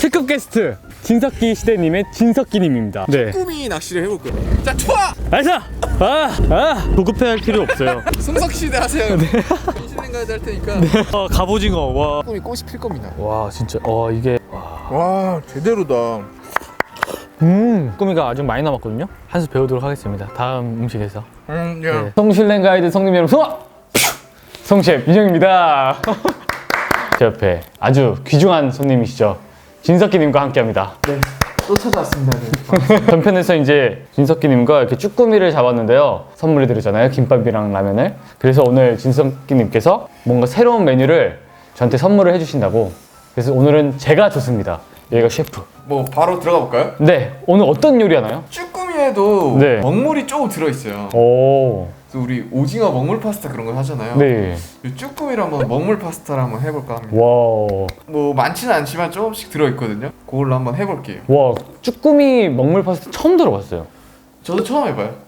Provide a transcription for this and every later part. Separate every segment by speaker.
Speaker 1: 특급 게스트 진석기 시대님의 진석기님입니다. 네.
Speaker 2: 꾸미 낚시를 해볼 거예요. 자, 투하!
Speaker 1: 알자. 조급해 할 필요 없어요.
Speaker 2: 승석 시대 하세요. 네. 신신가야지 할 테니까.
Speaker 1: 네. 갑오징어. 와.
Speaker 2: 꾸미 꽃이 필 겁니다.
Speaker 1: 와 진짜. 이게.
Speaker 2: 와, 제대로다.
Speaker 1: 꾸미가 아주 많이 남았거든요. 한 수 배우도록 하겠습니다. 다음 음식에서.
Speaker 2: 야.
Speaker 1: 네. 성실랭 가이드 성님 여러분 소화! 성셰프 윤영입니다. 제 옆에 아주 귀중한 손님이시죠. 진석기님과 함께합니다.
Speaker 2: 네. 또 찾아왔습니다. 네.
Speaker 1: 전편에서 이제 진석기님과 이렇게 쭈꾸미를 잡았는데요. 선물해드렸잖아요. 김밥이랑 라면을. 그래서 오늘 진석기님께서 뭔가 새로운 메뉴를 저한테 선물을 해주신다고. 그래서 오늘은 제가 좋습니다. 여기가 셰프.
Speaker 2: 뭐 바로 들어가 볼까요?
Speaker 1: 네. 오늘 어떤 요리 하나요?
Speaker 2: 쭈꾸미에도
Speaker 1: 네.
Speaker 2: 먹물이 조금 들어있어요.
Speaker 1: 오.
Speaker 2: 그래서 우리 오징어 먹물 파스타 그런 거 하잖아요.
Speaker 1: 네.
Speaker 2: 이 쭈꾸미를 한번 먹물 파스타를 한번 해볼까 합니다.
Speaker 1: 와.
Speaker 2: 뭐 많지는 않지만 조금씩 들어있거든요. 그걸로 한번 해볼게요.
Speaker 1: 와. 쭈꾸미 먹물 파스타 처음 들어봤어요.
Speaker 2: 저도 처음 해봐요.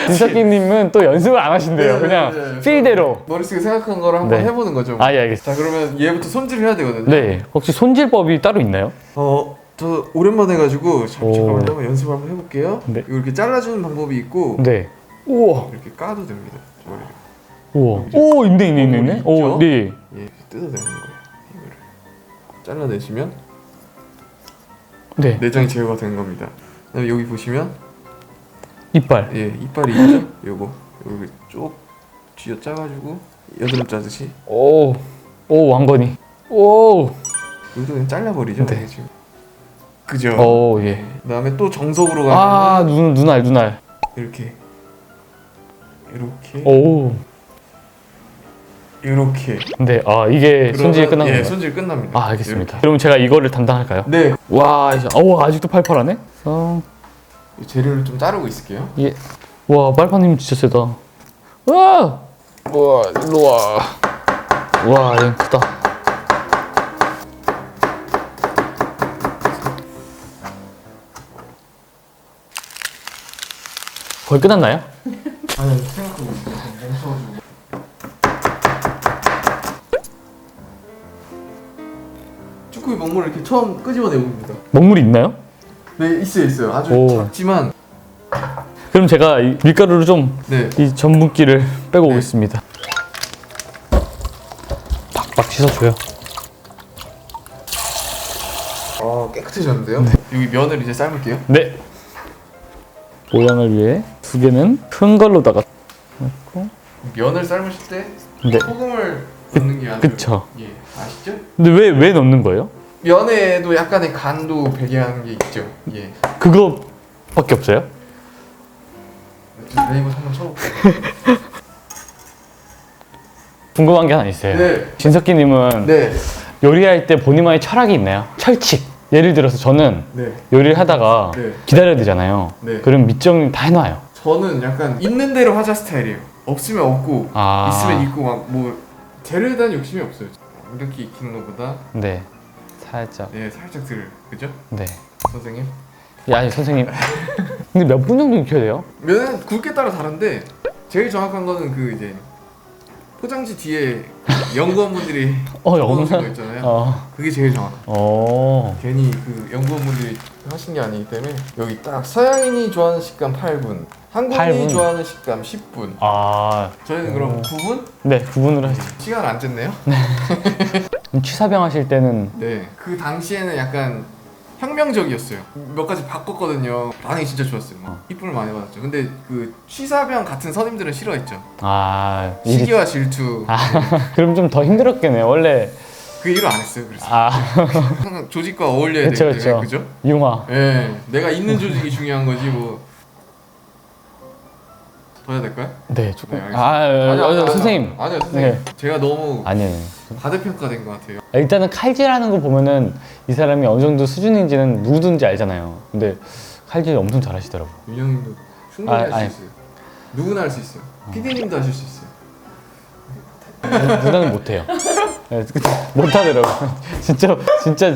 Speaker 1: 진석기님은 또 연습을 안 하신대요.
Speaker 2: 네,
Speaker 1: 그냥
Speaker 2: 네, 네.
Speaker 1: 필대로.
Speaker 2: 머릿속에 생각한 거를 한번
Speaker 1: 네.
Speaker 2: 해보는 거죠.
Speaker 1: 예, 알겠습니다.
Speaker 2: 자, 그러면 얘부터 손질을 해야 되거든요.
Speaker 1: 네. 혹시 손질법이 따로 있나요?
Speaker 2: 저 오랜만에 해가지고 잠깐만요.
Speaker 1: 오.
Speaker 2: 한번 연습을 한번 해볼게요.
Speaker 1: 네.
Speaker 2: 이거 이렇게 잘라주는 방법이 있고
Speaker 1: 네. 우와.
Speaker 2: 이렇게 까도 됩니다. 머리를.
Speaker 1: 우와. 오, 있네.
Speaker 2: 있죠?
Speaker 1: 오, 네.
Speaker 2: 예, 이렇게 뜯어내는 거예요. 이거를 잘라내시면
Speaker 1: 네.
Speaker 2: 내장이 제거가 되는 겁니다. 그다음에 여기 보시면
Speaker 1: 이빨.
Speaker 2: 예, 이빨이 있죠? 요거 여기 쭉 쥐어 짜가지고 여드름 짜듯이
Speaker 1: 오. 오, 왕건이. 오.
Speaker 2: 여기도 그냥 잘라버리죠.
Speaker 1: 네.
Speaker 2: 이게 지금. 그죠?
Speaker 1: 오, 예.
Speaker 2: 그다음에 또 정석으로 가면
Speaker 1: 눈알.
Speaker 2: 이렇게
Speaker 1: 오.
Speaker 2: 이렇게
Speaker 1: 네. 이게 손질 끝난
Speaker 2: 예,
Speaker 1: 건가요?
Speaker 2: 손질 끝납니다.
Speaker 1: 알겠습니다. 그럼 제가 이거를 담당할까요?
Speaker 2: 이렇게. 네.
Speaker 1: 와, 아직도 팔팔하네?
Speaker 2: 이 재료를 좀 자르고 있을게요.
Speaker 1: 예. 와, 빨판님 진짜 세다. 와! 와, 일로 와. 와, 얘 크다. 거의 끝났나요?
Speaker 2: 아니, 생각하고 있어요. 멈춰가지고. 쭈꾸미 먹물을 이렇게 처음 끄집어내고 옵니다.
Speaker 1: 먹물이 있나요?
Speaker 2: 네, 있어요. 아주
Speaker 1: 오.
Speaker 2: 작지만
Speaker 1: 그럼 제가 이 밀가루를 좀
Speaker 2: 네.
Speaker 1: 이 전분기를 빼고 오겠습니다. 팍팍 씻어줘요.
Speaker 2: 깨끗해졌는데요? 여기 면을 이제 삶을게요.
Speaker 1: 네. 모양을 위해 두 개는 큰 걸로다가 넣고.
Speaker 2: 면을 삶으실 때
Speaker 1: 네.
Speaker 2: 소금을 넣는 게 아주
Speaker 1: 그쵸.
Speaker 2: 예, 아시죠?
Speaker 1: 근데 왜 넣는 거예요?
Speaker 2: 면에도 약간의 간도 배게하는 게 있죠. 예.
Speaker 1: 그거밖에 없어요?
Speaker 2: 네이버 한번 쳐볼게요.
Speaker 1: 궁금한 게 하나 있어요.
Speaker 2: 네.
Speaker 1: 진석기님은
Speaker 2: 네.
Speaker 1: 요리할 때 본인만의 철학이 있나요? 철칙. 예를 들어서 저는
Speaker 2: 네.
Speaker 1: 요리를 하다가
Speaker 2: 네.
Speaker 1: 기다려야 되잖아요.
Speaker 2: 네.
Speaker 1: 그럼 밑정리 다 해놔요.
Speaker 2: 저는 약간 있는 대로 하자 스타일이에요. 없으면 없고 있으면 있고 막 뭐 재료에 대한 욕심이 없어요. 이렇게 익히는 것보다
Speaker 1: 네. 살짝.
Speaker 2: 네, 살짝 그죠?
Speaker 1: 네.
Speaker 2: 선생님?
Speaker 1: 아니 선생님. 근데 몇 분 정도 익혀야 돼요?
Speaker 2: 면은 굵기에 따라 다른데 제일 정확한 거는 그 이제 포장지 뒤에 연구원분들이 적어놓으신 거 있잖아요. 그게 제일 정확해요. 괜히 그 연구원분들이 하신 게 아니기 때문에 여기 딱 서양인이 좋아하는 식감 8분, 한국인이
Speaker 1: 8분?
Speaker 2: 좋아하는 식감 10분. 저희는 그럼 9분?
Speaker 1: 네, 9분으로 하시죠.
Speaker 2: 시간 안 쟀네요?
Speaker 1: 그럼 취사병 하실 때는
Speaker 2: 네. 그 당시에는 약간 혁명적이었어요. 몇 가지 바꿨거든요. 반응이 진짜 좋았어요. 막 이쁨을 많이 받았죠. 근데 그 취사병 같은 선임들은 싫어했죠.
Speaker 1: 일이...
Speaker 2: 시기와 질투.
Speaker 1: 그럼 좀 더 힘들었겠네요. 원래
Speaker 2: 그 이유로 안 했어요. 그래서 항상 조직과 어울려야 되기 때문에 그죠?
Speaker 1: 융화.
Speaker 2: 네, 내가 있는 조직이 중요한 거지 뭐. 더 해야 될까요?
Speaker 1: 네, 조금.
Speaker 2: 네, 알겠습니다.
Speaker 1: 선생님.
Speaker 2: 아니요, 선생님.
Speaker 1: 네.
Speaker 2: 제가 너무
Speaker 1: 아니에요.
Speaker 2: 과대평가된 것 같아요.
Speaker 1: 일단은 칼질하는 거 보면은 이 사람이 어느 정도 수준인지는 누구든지 알잖아요. 근데 칼질 엄청 잘하시더라고요.
Speaker 2: 윤영님도 충분히 할 수 있어요. 누구나 할 수 있어요. PD님도 하실 수 있어요.
Speaker 1: 누나는 못해요. 네, 못하더라고요. 진짜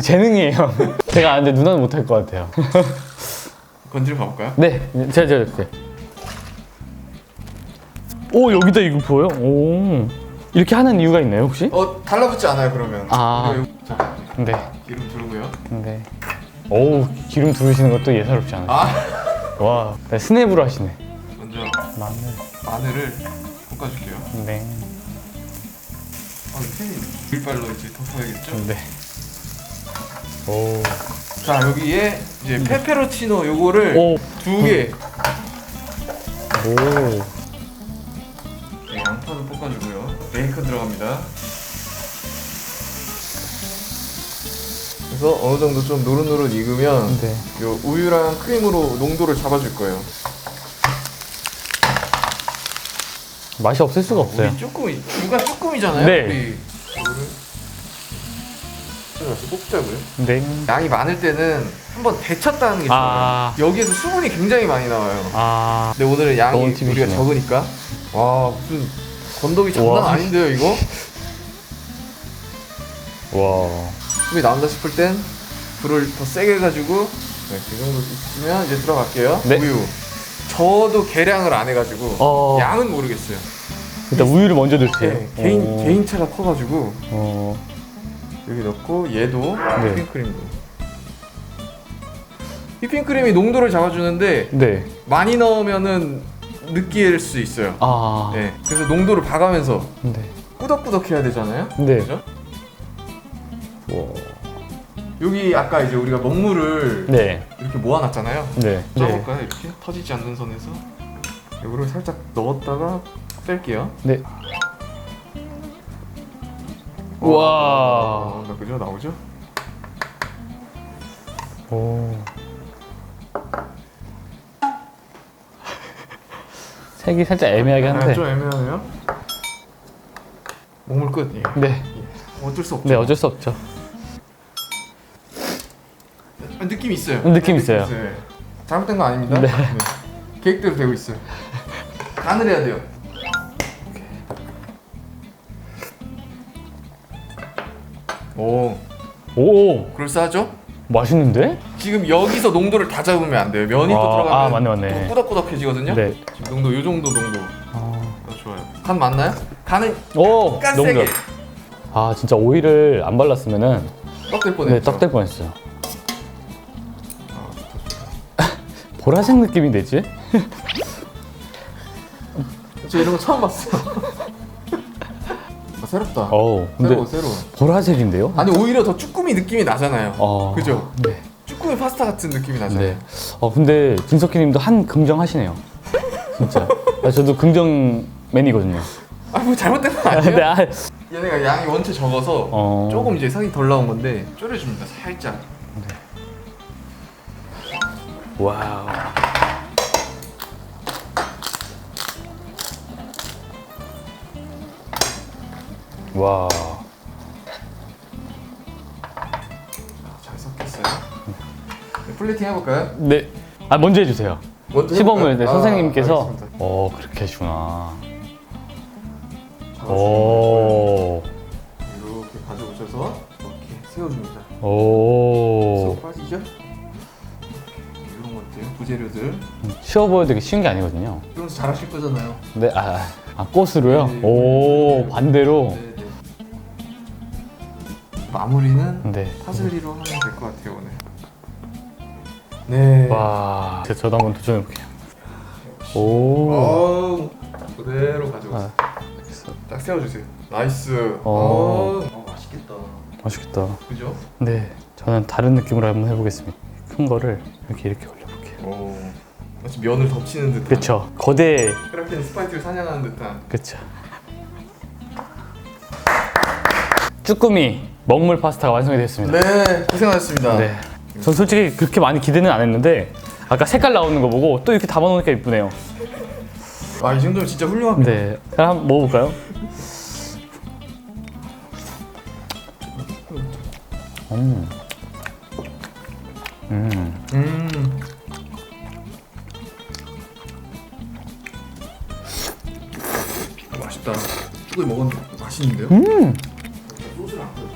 Speaker 1: 재능이에요. 제가 아는데 누나는 못할 것 같아요.
Speaker 2: 건지러 가볼까요?
Speaker 1: 네, 제가. 오, 여기다 이거 보여요? 오, 이렇게 하는 이유가 있나요 혹시?
Speaker 2: 달라붙지 않아요 그러면.
Speaker 1: 아.
Speaker 2: 자,
Speaker 1: 네.
Speaker 2: 기름 두르고요.
Speaker 1: 네. 어우, 기름 두르시는 것도 예사롭지 않아요. 와, 네, 스냅으로 하시네.
Speaker 2: 먼저
Speaker 1: 마늘을
Speaker 2: 볶아줄게요.
Speaker 1: 네.
Speaker 2: 팬이 밀발로 이제 덮어야겠죠?
Speaker 1: 네. 오.
Speaker 2: 자, 여기에 이제 페페로치노 요거를
Speaker 1: 오.
Speaker 2: 2개.
Speaker 1: 오.
Speaker 2: 네, 양파도 볶아주고요. 베이컨 들어갑니다. 그래서 어느 정도 좀 노릇노릇 익으면
Speaker 1: 네.
Speaker 2: 요 우유랑 크림으로 농도를 잡아줄 거예요.
Speaker 1: 맛이 없을 수가 없어요.
Speaker 2: 우리 쭈꾸미, 주가 쭈꾸미잖아요.
Speaker 1: 네.
Speaker 2: 우리 이거를 다시 볶자고요.
Speaker 1: 네.
Speaker 2: 양이 많을 때는 한번 데쳤다는 게 좋아요. 여기에서 수분이 굉장히 많이 나와요. 근데 오늘은 양이
Speaker 1: 너무
Speaker 2: 우리가
Speaker 1: 튀기시네요.
Speaker 2: 적으니까 와 무슨 건더기 장난
Speaker 1: 와.
Speaker 2: 아닌데요 이거?
Speaker 1: 와.
Speaker 2: 수분이 나온다 싶을 땐 불을 더 세게 해가지고 네, 그 정도 있으면 이제 들어갈게요.
Speaker 1: 네.
Speaker 2: 우유. 저도 계량을 안 해가지고 양은 모르겠어요.
Speaker 1: 일단 우유를 먼저 넣으세요.
Speaker 2: 네, 개인차가 커가지고 여기 넣고 얘도
Speaker 1: 네.
Speaker 2: 휘핑크림도. 휘핑크림이 농도를 잡아주는데
Speaker 1: 네.
Speaker 2: 많이 넣으면은 느끼할 수 있어요. 네, 그래서 농도를 봐가면서
Speaker 1: 네.
Speaker 2: 꾸덕꾸덕 해야 되잖아요.
Speaker 1: 네.
Speaker 2: 그죠?
Speaker 1: 와.
Speaker 2: 여기 아까 이제 우리가 먹물을
Speaker 1: 네.
Speaker 2: 이렇게 모아놨잖아요.
Speaker 1: 네.
Speaker 2: 짜볼까요? 이렇게 터지지 않는 선에서 이거를 살짝 넣었다가 뺄게요.
Speaker 1: 네. 와.
Speaker 2: 나 그죠? 나오죠?
Speaker 1: 오. 색이 살짝 애매하긴 한데.
Speaker 2: 좀 애매하네요. 먹물 끝. 예.
Speaker 1: 네.
Speaker 2: 어쩔 수 없죠.
Speaker 1: 네, 어쩔 수 없죠.
Speaker 2: 느낌 있어요.
Speaker 1: 느낌 있어요.
Speaker 2: 네. 잘못된 거 아닙니다.
Speaker 1: 네.
Speaker 2: 계획대로 되고 있어요. 간을 해야 돼요.
Speaker 1: 오.
Speaker 2: 그럴싸하죠?
Speaker 1: 맛있는데?
Speaker 2: 지금 여기서 농도를 다 잡으면 안 돼요. 면이 또 들어가면
Speaker 1: 맞네.
Speaker 2: 또 꾸덕꾸덕해지거든요.
Speaker 1: 네.
Speaker 2: 지금 농도 요 정도 농도. 좋아요. 간 맞나요? 간은
Speaker 1: 오.
Speaker 2: 약간
Speaker 1: 너무
Speaker 2: 세게.
Speaker 1: 좋아. 진짜 오일을 안 발랐으면은
Speaker 2: 떡될 뻔했죠.
Speaker 1: 네, 떡될 뻔했어요. 보라색 느낌이 되지?
Speaker 2: 저 이런 거 처음 봤어. 새롭다.
Speaker 1: 근데
Speaker 2: 새로워.
Speaker 1: 보라색인데요?
Speaker 2: 아니 오히려 더 쭈꾸미 느낌이 나잖아요. 그죠?
Speaker 1: 네.
Speaker 2: 쭈꾸미 파스타 같은 느낌이 나잖아요.
Speaker 1: 네. 근데 진석희님도 한 긍정하시네요. 진짜. 저도 긍정맨이거든요.
Speaker 2: 뭐 잘못된 거 아니에요?
Speaker 1: 네,
Speaker 2: 얘네가 양이 원체 적어서 조금 이제 색이 덜 나온 건데 졸여줍니다. 살짝.
Speaker 1: 와우. 와.
Speaker 2: 잘 섞였어요. 네, 플레이팅 해볼까요?
Speaker 1: 네. 먼저 해주세요.
Speaker 2: 먼저
Speaker 1: 시범을
Speaker 2: 해볼까요?
Speaker 1: 선생님께서.
Speaker 2: 알겠습니다.
Speaker 1: 그렇게 해주구나.
Speaker 2: 이렇게 가져오셔서 이렇게 세워줍니다. 쏙 빠지죠? 이런 것들, 부재료들.
Speaker 1: 쉬워 보여도 되게 쉬운 게 아니거든요.
Speaker 2: 이러면서 잘하실 거잖아요.
Speaker 1: 네, 꽃으로요?
Speaker 2: 네,
Speaker 1: 반대로.
Speaker 2: 네. 마무리는
Speaker 1: 네.
Speaker 2: 파슬리로 하면 될 것 같아요 오늘. 네.
Speaker 1: 와, 저도 한번 도전해볼게요. 오.
Speaker 2: 그대로 가져오세요. 딱 세워주세요. 나이스. 맛있겠다.
Speaker 1: 맛있겠다.
Speaker 2: 그죠?
Speaker 1: 네, 저는 다른 느낌으로 한번 해보겠습니다. 큰 거를 이렇게 올려볼게요.
Speaker 2: 마치 면을 덮치는 듯한.
Speaker 1: 그쵸. 거대.
Speaker 2: 크라켄 스파이트를 사냥하는 듯한.
Speaker 1: 그쵸. 쭈꾸미 먹물 파스타가 완성이 됐습니다.
Speaker 2: 네, 고생하셨습니다.
Speaker 1: 네. 전 솔직히 그렇게 많이 기대는 안 했는데 아까 색깔 나오는 거 보고 또 이렇게 담아놓으니까 이쁘네요.
Speaker 2: 이 정도면 진짜 훌륭합니다.
Speaker 1: 네. 그럼 한번 먹어볼까요?
Speaker 2: 맛있다. 쭈꾸미 먹었는데 맛있는데요? 소스를 안 뿌려.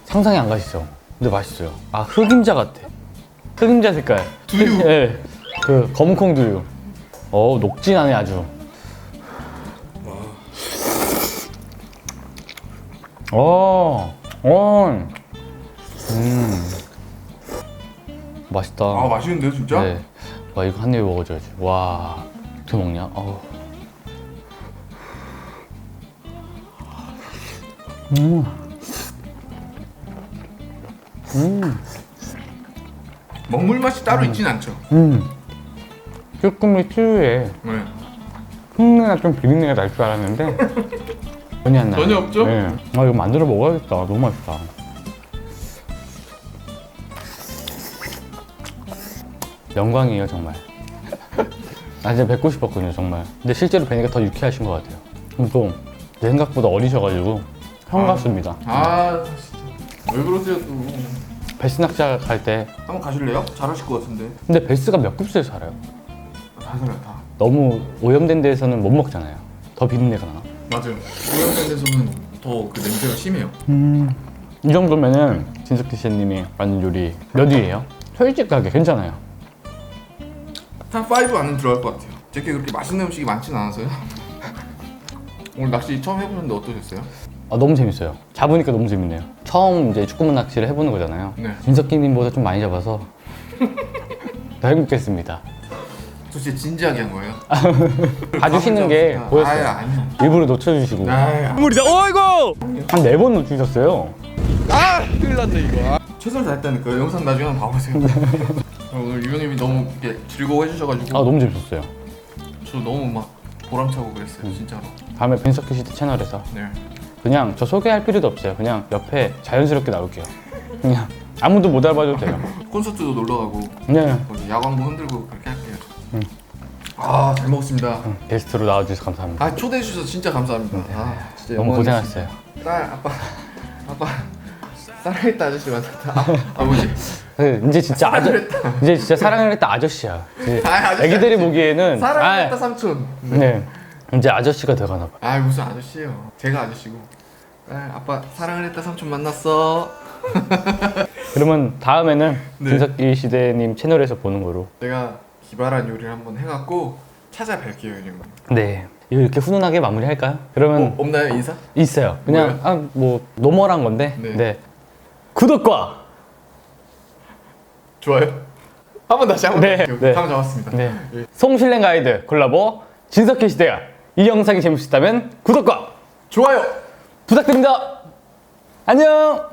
Speaker 1: 상상이 안 가시죠? 근데 맛있어요. 흑임자 같아. 흑임자 색깔.
Speaker 2: 두유.
Speaker 1: 네. 그 검은콩 두유. 녹진하네 아주. 와. 맛있다.
Speaker 2: 아 맛있는데요 진짜?
Speaker 1: 네. 와 이거 한 입에 먹어줘야지. 와 어떻게 먹냐? 어우.
Speaker 2: 먹물 맛이 따로 있진 않죠.
Speaker 1: 쭈꾸미 특유의
Speaker 2: 네.
Speaker 1: 흉내나 좀 비린내가 날 줄 알았는데 전혀 안 나요.
Speaker 2: 전혀 없죠?
Speaker 1: 네. 아 이거 만들어 먹어야겠다. 너무 맛있다. 영광이에요 정말. 나 진짜 뵙고 싶었거든요 정말. 근데 실제로 뵈니까 더 유쾌하신 것 같아요. 또 내 생각보다 어리셔가지고 형 같습니다.
Speaker 2: 아 진짜 왜 그러세요 또?
Speaker 1: 베스 낚시할 때
Speaker 2: 한번 가실래요? 잘하실 것 같은데.
Speaker 1: 근데 베스가 몇 급수에 살아요?
Speaker 2: 다 살아요 다.
Speaker 1: 너무 오염된 데에서는 못 먹잖아요. 더 비린내가 나.
Speaker 2: 맞아요. 오염된 데서는 더 그 냄새가 심해요.
Speaker 1: 이 정도면은 진석기 씨님이 만든 요리 몇 위예요? 솔직하게 괜찮아요.
Speaker 2: 탑5 안에 들어갈 것 같아요. 제게 그렇게 맛있는 음식이 많진 않아서요. 오늘 낚시 처음 해보셨는데 어떠셨어요?
Speaker 1: 아, 너무 재밌어요. 잡으니까 너무 재밌네요. 처음 이제 쭈꾸미 낚시를 해보는 거잖아요.
Speaker 2: 네.
Speaker 1: 진석기님보다 좀 많이 잡아서 더 행복했습니다.
Speaker 2: 저 진짜 진지하게 한 거예요.
Speaker 1: 봐주시는 게 보였어요.
Speaker 2: 아니요.
Speaker 1: 일부러 놓쳐주시고
Speaker 2: 아야.
Speaker 3: 물이다. 어이구!
Speaker 1: 한 4번 놓치셨어요.
Speaker 3: 아, 큰일 났네 이거.
Speaker 2: 최선을 다했다니까요. 영상 나중에 한번 봐보세요. 오늘 유형님이 너무 이렇게 즐거워 해주셔가지고
Speaker 1: 아 너무 재밌었어요.
Speaker 2: 저 너무 막 보람차고 그랬어요 진짜로.
Speaker 1: 다음에 벤석기 씨 채널에서
Speaker 2: 네.
Speaker 1: 그냥 저 소개할 필요도 없어요. 그냥 옆에 자연스럽게 나올게요. 그냥 아무도 못 알아봐도 돼요.
Speaker 2: 콘서트도 놀러 가고
Speaker 1: 네.
Speaker 2: 거기 야광도 흔들고 그렇게 할게요. 아 잘 먹었습니다.
Speaker 1: 게스트로 나와주셔서 감사합니다.
Speaker 2: 아 초대해 주셔서 진짜 감사합니다. 아 진짜
Speaker 1: 너무
Speaker 2: 영광이었습니다.
Speaker 1: 고생하셨어요.
Speaker 2: 딸 아빠 사랑했다 아저씨 맞았다. 아버지.
Speaker 1: 네, 이제 진짜 이제 진짜 사랑을 했다 아저씨야. 이제 애기들이 보기에는
Speaker 2: 사랑했다 삼촌.
Speaker 1: 네. 이제 아저씨가 돼가나 봐.
Speaker 2: 아 무슨 아저씨예요. 제가 아저씨고. 딸 아빠 사랑을 했다 삼촌 만났어.
Speaker 1: 그러면 다음에는
Speaker 2: 네.
Speaker 1: 진석기 시대님 채널에서 보는 거로.
Speaker 2: 제가 기발한 요리를 한번 해갖고 찾아뵐게요 형님.
Speaker 1: 네. 이렇게 훈훈하게 마무리할까요? 그러면
Speaker 2: 없나요 인사?
Speaker 1: 있어요. 그냥 뭐 노멀한 건데.
Speaker 2: 네.
Speaker 1: 네. 구독과
Speaker 2: 좋아요. 한번 다시 한번.
Speaker 1: 네, 네.
Speaker 2: 감 잡았습니다.
Speaker 1: 네.
Speaker 2: 예.
Speaker 1: 송실랭 가이드 콜라보 진석기 시대야. 이 영상이 재밌으셨다면 구독과
Speaker 2: 좋아요.
Speaker 1: 부탁드립니다. 안녕.